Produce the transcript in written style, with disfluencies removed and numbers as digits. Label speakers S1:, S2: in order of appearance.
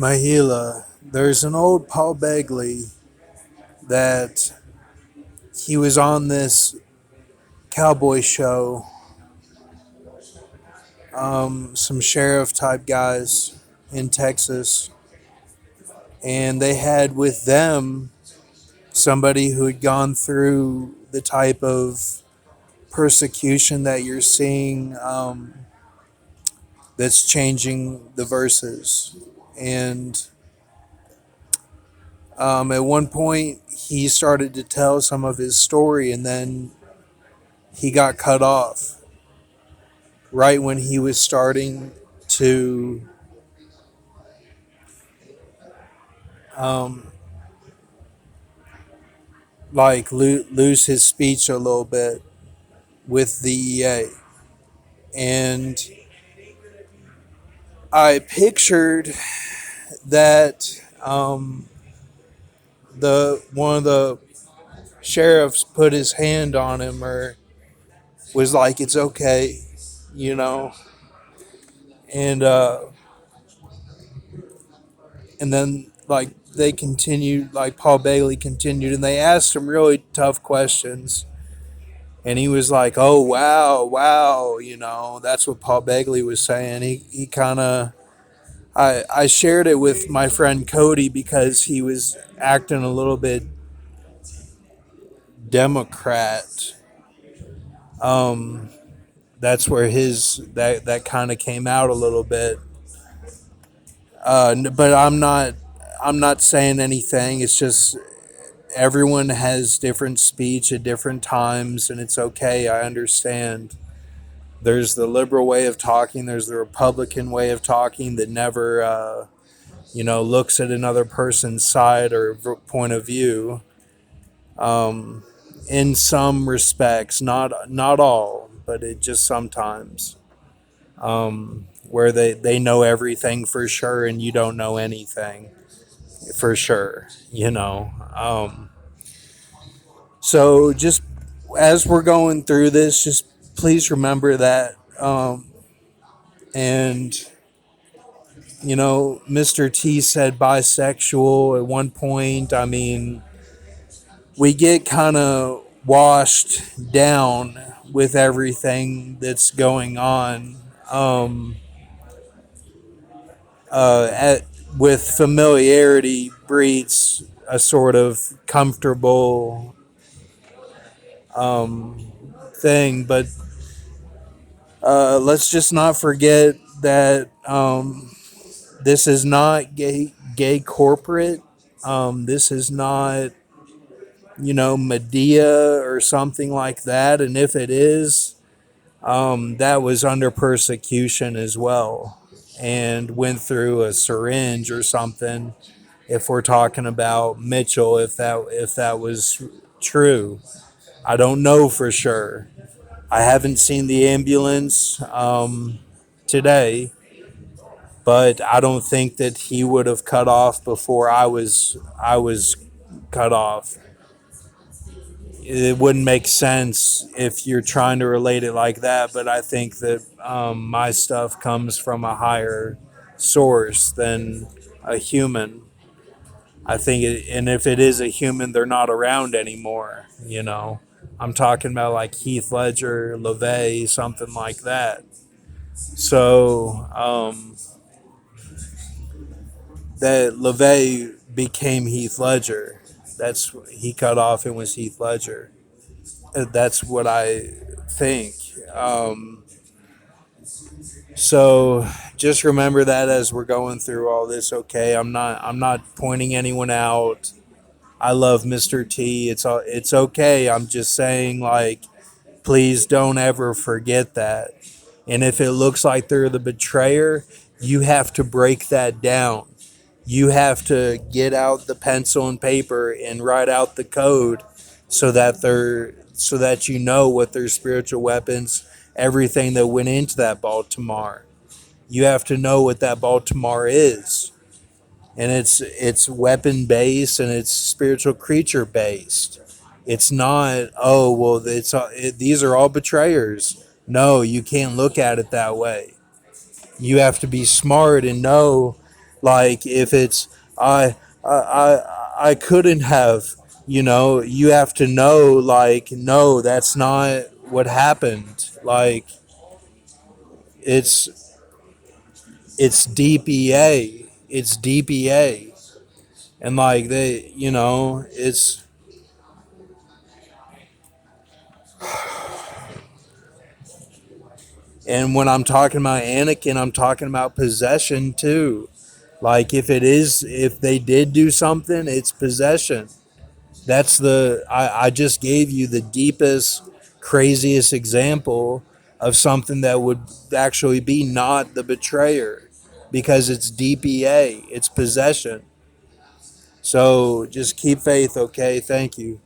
S1: Mahila, there's an old Paul Begley that he was on this cowboy show, some sheriff type guys in Texas, and they had with them somebody who had gone through the type of persecution that you're seeing, that's changing the verses. And at one point, he started to tell some of his story, and then he got cut off right when he was starting to um, lose his speech a little bit with the EA. And I pictured that the one of the sheriffs put his hand on him or was like, "It's okay," you know, and and then like they continued, like Paul Bailey continued, and they asked him really tough questions. And he was like, "Oh wow, wow," that's what Paul Bagley was saying. He kind of, I shared it with my friend Cody because he was acting a little bit Democrat. Um, that's where that kind of came out a little bit. But I'm not saying anything. It's just everyone has different speech at different times, and it's okay. I understand. There's the liberal way of talking. There's the Republican way of talking that never, looks at another person's side or point of view. Um, in some respects, not all, but it just sometimes, where they know everything for sure and you don't know anything for sure. So just as we're going through this, just please remember that. And Mr. T said bisexual at one point. I mean, we get kind of washed down with everything that's going on. Um, at, with familiarity breeds a sort of comfortable thing, but let's just not forget that this is not gay corporate. This is not Medea or something like that. And if it is, that was under persecution as well and went through a syringe or something. If we're talking about Mitchell, if that was true, I don't know for sure. I haven't seen the ambulance today, but I don't think that he would have cut off before I was cut off. It wouldn't make sense if you're trying to relate it like that. But I think that my stuff comes from a higher source than a human. I think, and if it is a human, they're not around anymore. I'm talking about like Heath Ledger, LaVey, something like that. So that LaVey became Heath Ledger. That's he cut off and was Heath Ledger. That's what I think. So just remember that as we're going through all this. Okay, I'm not pointing anyone out. I love Mr. T. It's okay. I'm just saying, like, please don't ever forget that. And if it looks like they're the betrayer, you have to break that down. You have to get out the pencil and paper and write out the code so that you know what their spiritual weapons, everything that went into that Baltimore. You have to know what that Baltimore is. And it's weapon based and it's spiritual creature based. It's not, oh well, these are all betrayers. No, you can't look at it that way. You have to be smart and know Like if it's I couldn't have, you have to know, like, no, that's not what happened. Like it's it's DPA. It's DPA. And like they, it's, and when I'm talking about Anakin, I'm talking about possession too. Like if they did do something, it's possession. I just gave you the deepest, craziest example of something that would actually be not the betrayer, because it's DPA, it's possession. So just keep faith, okay? Thank you.